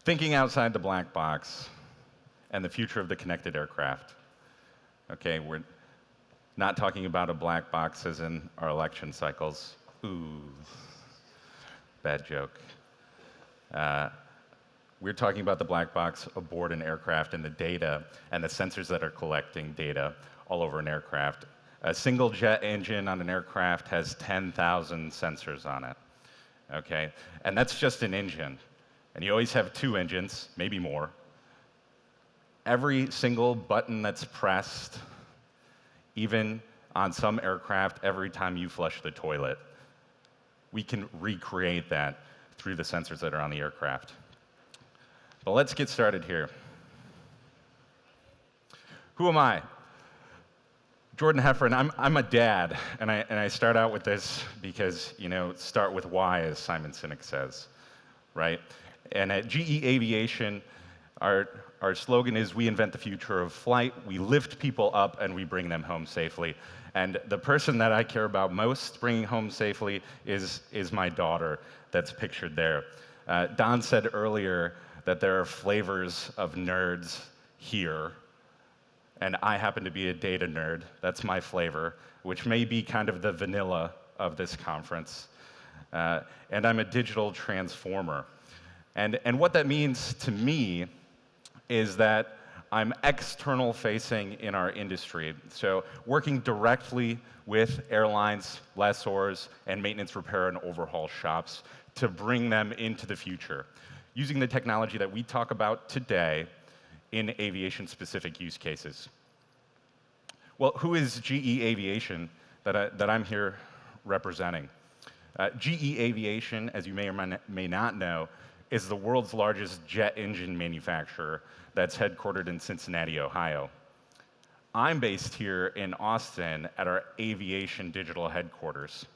thinking outside the black box and the future of the connected aircraft. Okay, we're not talking about a black box as in our election cycles. Ooh, bad joke. We're talking about the black box aboard an aircraft and the data and the sensors that are collecting data all over an aircraft. A single jet engine on an aircraft has 10,000 sensors on it, okay? And that's just an engine. And you always have two engines, maybe more. Every single button that's pressed, even on some aircraft, every time you flush the toilet, we can recreate that through the sensors that are on the aircraft. But let's get started here. Who am I? Jordan Hefferan. I'm a dad, and I start out with this because, start with why, as Simon Sinek says, right? And at GE Aviation, our slogan is, we invent the future of flight, we lift people up, and we bring them home safely. And the person that I care about most bringing home safely is my daughter that's pictured there. Don said earlier that there are flavors of nerds here, and I happen to be a data nerd. That's my flavor, which may be kind of the vanilla of this conference. And I'm a digital transformer. And what that means to me is that I'm external facing in our industry. So working directly with airlines, lessors, and maintenance, repair, and overhaul shops to bring them into the future, using the technology that we talk about today in aviation-specific use cases. Well, who is GE Aviation that I'm here representing? GE Aviation, as you may or may not know, is the world's largest jet engine manufacturer that's headquartered in Cincinnati, Ohio. I'm based here in Austin at our aviation digital headquarters.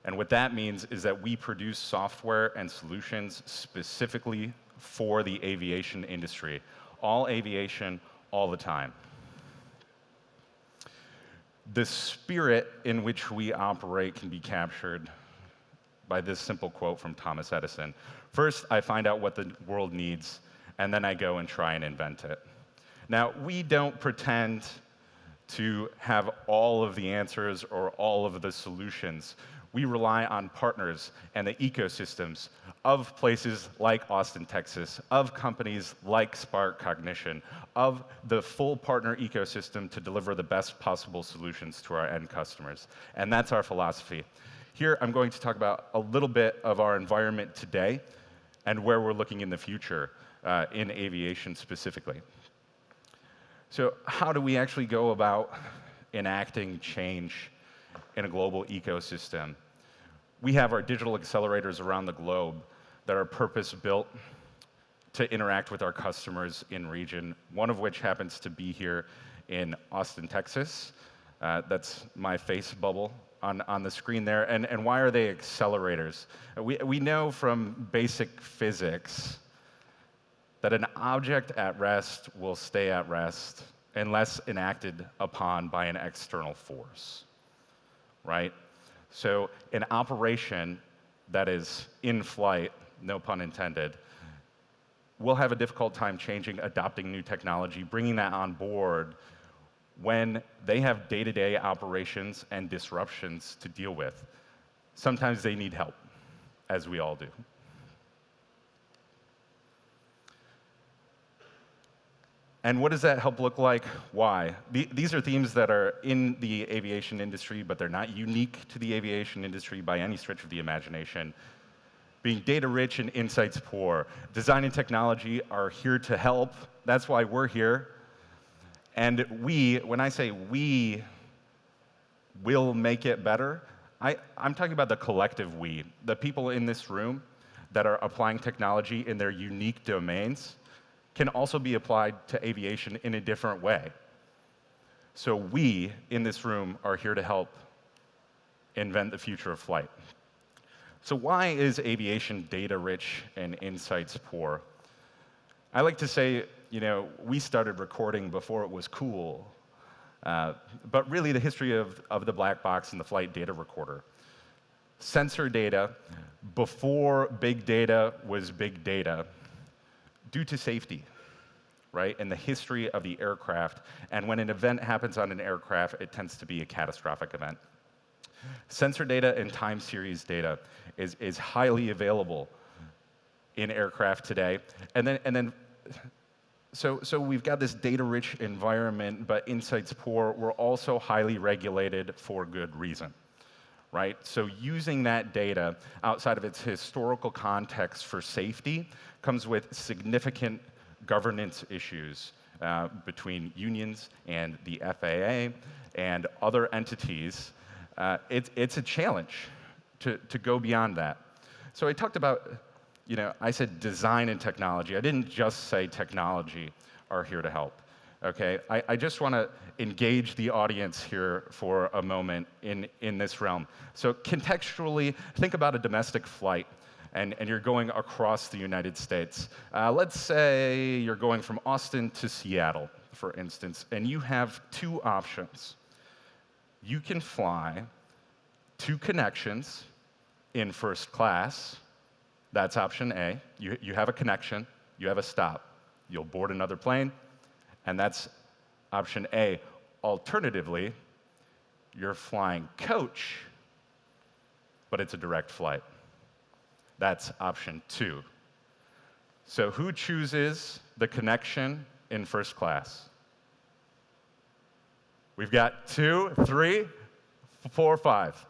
And what that means is that we produce software and solutions specifically for the aviation industry. All aviation, all the time. The spirit in which we operate can be captured by this simple quote from Thomas Edison. First, I find out what the world needs, and then I go and try and invent it. Now, we don't pretend to have all of the answers or all of the solutions. We rely on partners and the ecosystems of places like Austin, Texas, of companies like Spark Cognition, of the full partner ecosystem to deliver the best possible solutions to our end customers. And that's our philosophy. Here, I'm going to talk about a little bit of our environment today and where we're looking in the future in aviation specifically. So how do we actually go about enacting change in a global ecosystem? We have our digital accelerators around the globe that are purpose-built to interact with our customers in region, one of which happens to be here in Austin, Texas. That's my face bubble on the screen there. And why are they accelerators? We know from basic physics that an object at rest will stay at rest unless enacted upon by an external force, right? So an operation that is in flight, no pun intended, will have a difficult time changing, adopting new technology, bringing that on board when they have day-to-day operations and disruptions to deal with. Sometimes they need help, as we all do. And what does that help look like? Why? These are themes that are in the aviation industry, but they're not unique to the aviation industry by any stretch of the imagination. Being data-rich and insights poor. Design and technology are here to help. That's why we're here. And we, when I say we will make it better, I'm talking about the collective we, the people in this room that are applying technology in their unique domains can also be applied to aviation in a different way. So we in this room are here to help invent the future of flight. So why is aviation data-rich and insights poor? I like to say, we started recording before it was cool. But really, the history of the black box and the flight data recorder. Sensor data, before big data was big data, due to safety, right, and the history of the aircraft. And when an event happens on an aircraft, it tends to be a catastrophic event. Sensor data and time series data is highly available in aircraft today. So we've got this data-rich environment, but insights poor. We're also highly regulated for good reason, right? So using that data outside of its historical context for safety comes with significant governance issues between unions and the FAA and other entities. It's a challenge to go beyond that. So I talked about, I said design and technology. I didn't just say technology are here to help, okay? I just want to engage the audience here for a moment in this realm. So contextually, think about a domestic flight, and you're going across the United States. Let's say you're going from Austin to Seattle, for instance, and you have two options. You can fly 2 connections in first class. That's option A. You have a connection, you have a stop. You'll board another plane, and that's option A. Alternatively, you're flying coach, but it's a direct flight. That's option 2. So who chooses the connection in first class? We've got 2, 3, 4, 5.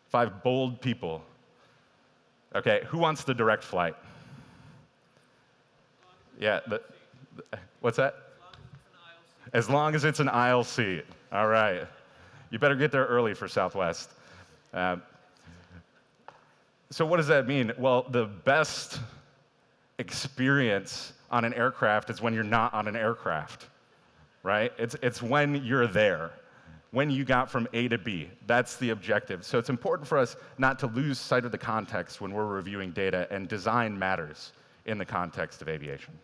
5 bold people. Okay, who wants the direct flight? Yeah, what's that? As long as it's an aisle seat. All right. You better get there early for Southwest. So what does that mean? Well, the best experience on an aircraft is when you're not on an aircraft, right? It's when you're there, when you got from A to B. That's the objective. So it's important for us not to lose sight of the context when we're reviewing data, and design matters in the context of aviation.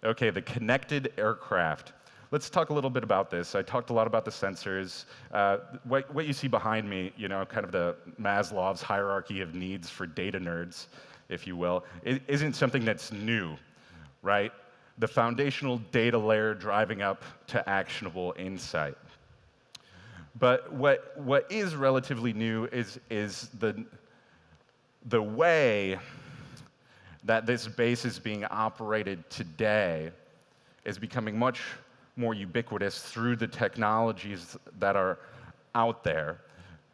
Okay, the connected aircraft. Let's talk a little bit about this. I talked a lot about the sensors. What you see behind me, kind of the Maslow's hierarchy of needs for data nerds, if you will, it isn't something that's new, right? The foundational data layer driving up to actionable insight. But what is relatively new is the way that this base is being operated today is becoming much more ubiquitous through the technologies that are out there,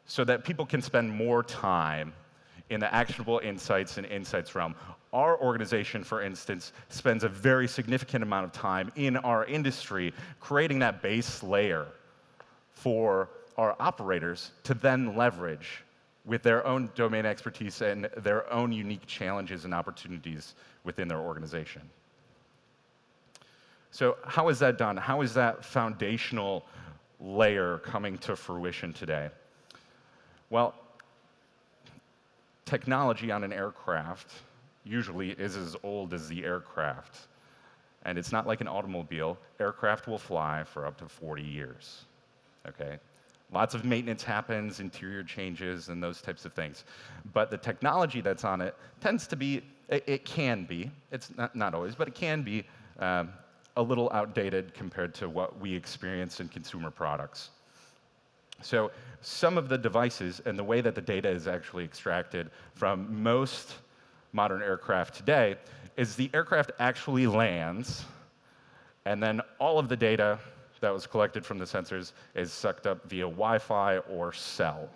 so that people can spend more time in the actionable insights and insights realm. Our organization, for instance, spends a very significant amount of time in our industry creating that base layer for our operators to then leverage with their own domain expertise and their own unique challenges and opportunities within their organization. So how is that done? How is that foundational layer coming to fruition today? Well, technology on an aircraft usually is as old as the aircraft. And it's not like an automobile. Aircraft will fly for up to 40 years, okay? Lots of maintenance happens, interior changes, and those types of things. But the technology that's on it tends to be, it can be, it's not always, but it can be a little outdated compared to what we experience in consumer products. So some of the devices and the way that the data is actually extracted from most modern aircraft today is the aircraft actually lands, and then all of the data that was collected from the sensors is sucked up via Wi-Fi or cell.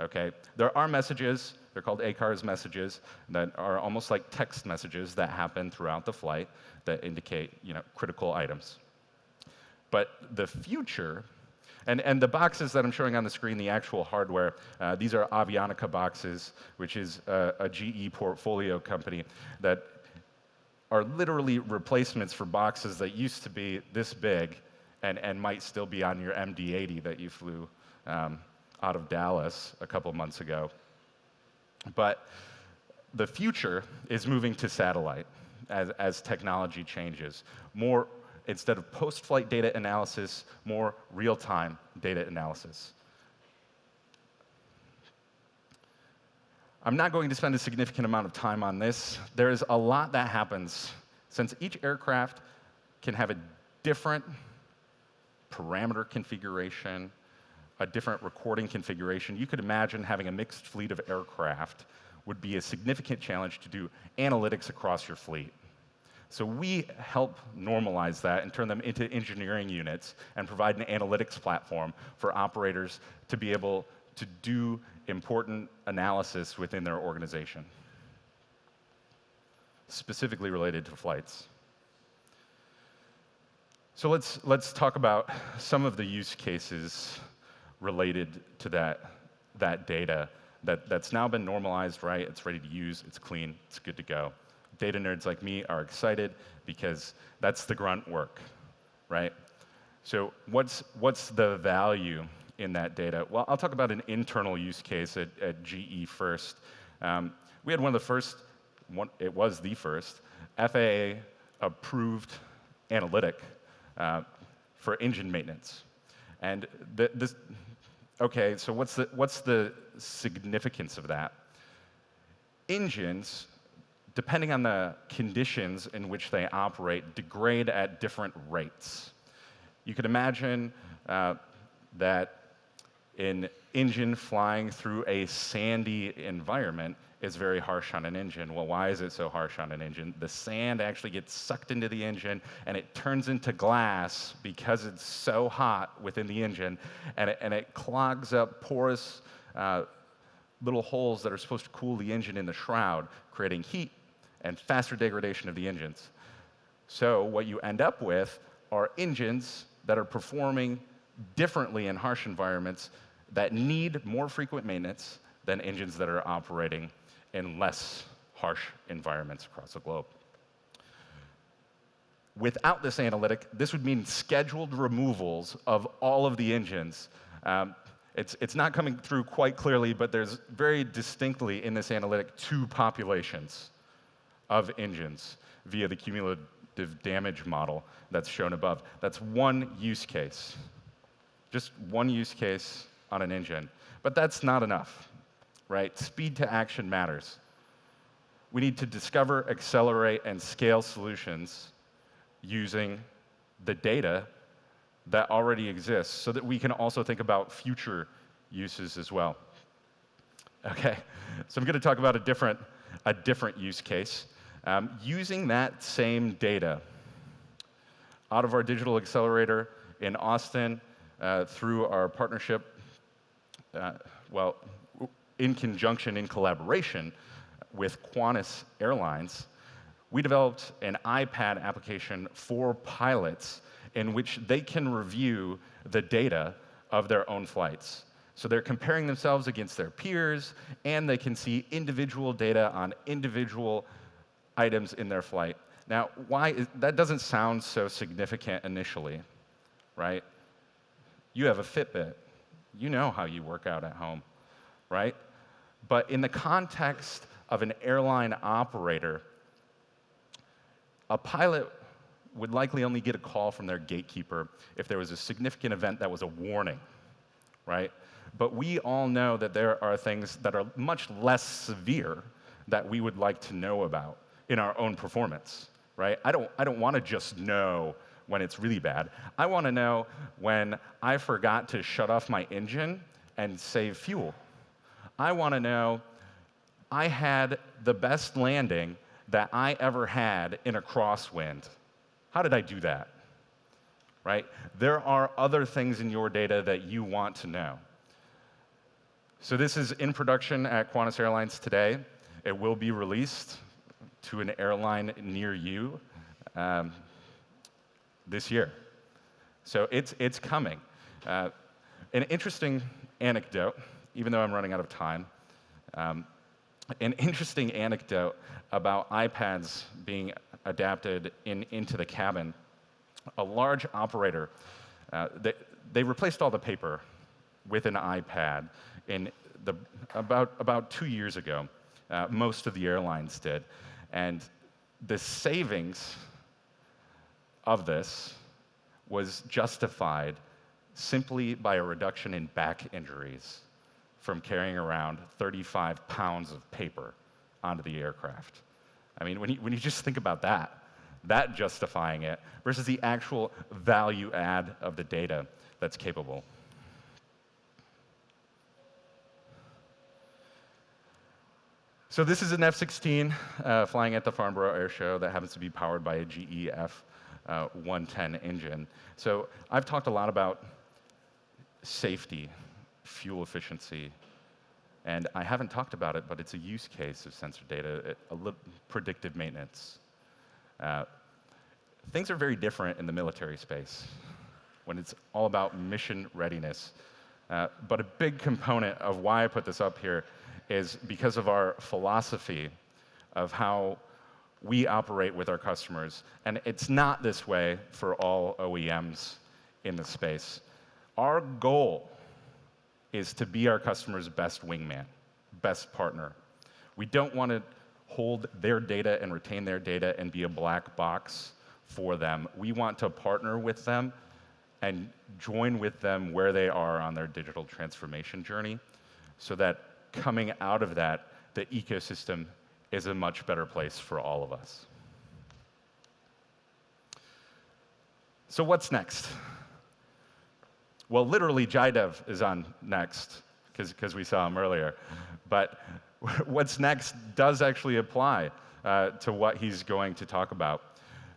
Okay? There are messages, they're called ACARS messages, that are almost like text messages that happen throughout the flight that indicate, critical items. But the future, and the boxes that I'm showing on the screen, the actual hardware, these are Avionica boxes, which is a GE portfolio company that are literally replacements for boxes that used to be this big and might still be on your MD-80 that you flew out of Dallas a couple months ago. But the future is moving to satellite as technology changes. More, instead of post-flight data analysis, more real-time data analysis. I'm not going to spend a significant amount of time on this. There's a lot that happens since each aircraft can have a different parameter configuration, a different recording configuration. You could imagine having a mixed fleet of aircraft would be a significant challenge to do analytics across your fleet. So we help normalize that and turn them into engineering units and provide an analytics platform for operators to be able to do important analysis within their organization, specifically related to flights. So let's talk about some of the use cases related to that data that's now been normalized, right? It's ready to use, it's clean, it's good to go. Data nerds like me are excited because that's the grunt work, right? So what's the value in that data? Well, I'll talk about an internal use case at GE first. We had one of the first, it was the first, FAA-approved analytic for engine maintenance. And okay, so what's the significance of that? Engines, depending on the conditions in which they operate, degrade at different rates. You could imagine that an engine flying through a sandy environment is very harsh on an engine. Well, why is it so harsh on an engine? The sand actually gets sucked into the engine, and it turns into glass because it's so hot within the engine, and it clogs up porous little holes that are supposed to cool the engine in the shroud, creating heat and faster degradation of the engines. So what you end up with are engines that are performing differently in harsh environments that need more frequent maintenance than engines that are operating in less harsh environments across the globe. Without this analytic, this would mean scheduled removals of all of the engines. It's not coming through quite clearly, but there's very distinctly in this analytic two populations of engines via the cumulative damage model that's shown above. That's one use case, just one use case on an engine. But that's not enough, right? Speed to action matters. We need to discover, accelerate, and scale solutions using the data that already exists so that we can also think about future uses as well. Okay, so I'm going to talk about a different use case. Using that same data out of our digital accelerator in Austin through our partnership, in conjunction, in collaboration with Qantas Airlines, we developed an iPad application for pilots in which they can review the data of their own flights. So they're comparing themselves against their peers, and they can see individual data on individual items in their flight. Now, that doesn't sound so significant initially, right? You have a Fitbit. You know how you work out at home, right? But in the context of an airline operator, a pilot would likely only get a call from their gatekeeper if there was a significant event that was a warning, right? But we all know that there are things that are much less severe that we would like to know about in our own performance, right? I don't want to just know when it's really bad. I want to know when I forgot to shut off my engine and save fuel. I want to know I had the best landing that I ever had in a crosswind. How did I do that? Right? There are other things in your data that you want to know. So this is in production at Qantas Airlines today. It will be released to an airline near you this year. So it's coming. An interesting anecdote, even though I'm running out of time, an interesting anecdote about iPads being adapted into the cabin. A large operator, they replaced all the paper with an iPad about 2 years ago. Most of the airlines did. And the savings of this was justified simply by a reduction in back injuries from carrying around 35 pounds of paper onto the aircraft. I mean, when you just think about that justifying it versus the actual value add of the data that's capable. So this is an F-16 flying at the Farnborough Air Show that happens to be powered by a GE F-110 engine. So I've talked a lot about safety, fuel efficiency, and I haven't talked about it, but it's a use case of sensor data, predictive maintenance. Things are very different in the military space when it's all about mission readiness. But a big component of why I put this up here is because of our philosophy of how we operate with our customers. And it's not this way for all OEMs in the space. Our goal is to be our customer's best wingman, best partner. We don't want to hold their data and retain their data and be a black box for them. We want to partner with them and join with them where they are on their digital transformation journey so that coming out of that, the ecosystem is a much better place for all of us. So what's next? Well, literally, JIDEV is on next, because we saw him earlier. But what's next does actually apply to what he's going to talk about.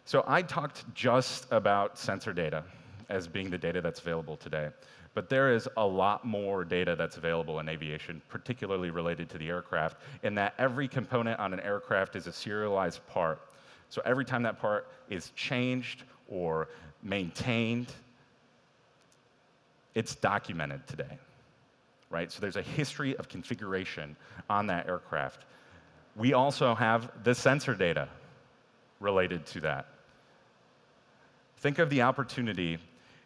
So I talked just about sensor data as being the data that's available today. But there is a lot more data that's available in aviation, particularly related to the aircraft, in that every component on an aircraft is a serialized part. So every time that part is changed or maintained, it's documented today, right? So there's a history of configuration on that aircraft. We also have the sensor data related to that. Think of the opportunity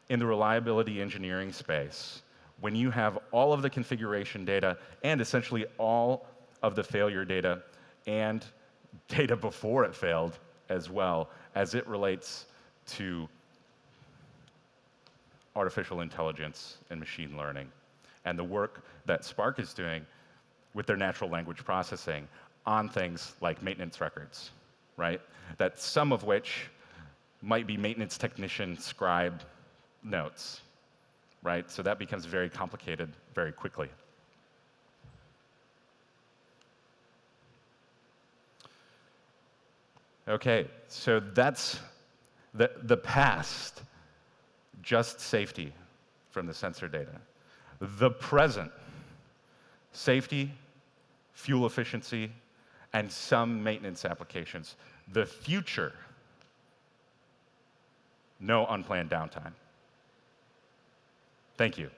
in the reliability engineering space when you have all of the configuration data and essentially all of the failure data and data before it failed as well as it relates to artificial intelligence and machine learning, and the work that Spark is doing with their natural language processing on things like maintenance records, right? That some of which might be maintenance technician scribe notes, right? So that becomes very complicated very quickly. Okay, so that's the past. Just safety from the sensor data. The present, safety, fuel efficiency, and some maintenance applications. The future, no unplanned downtime. Thank you.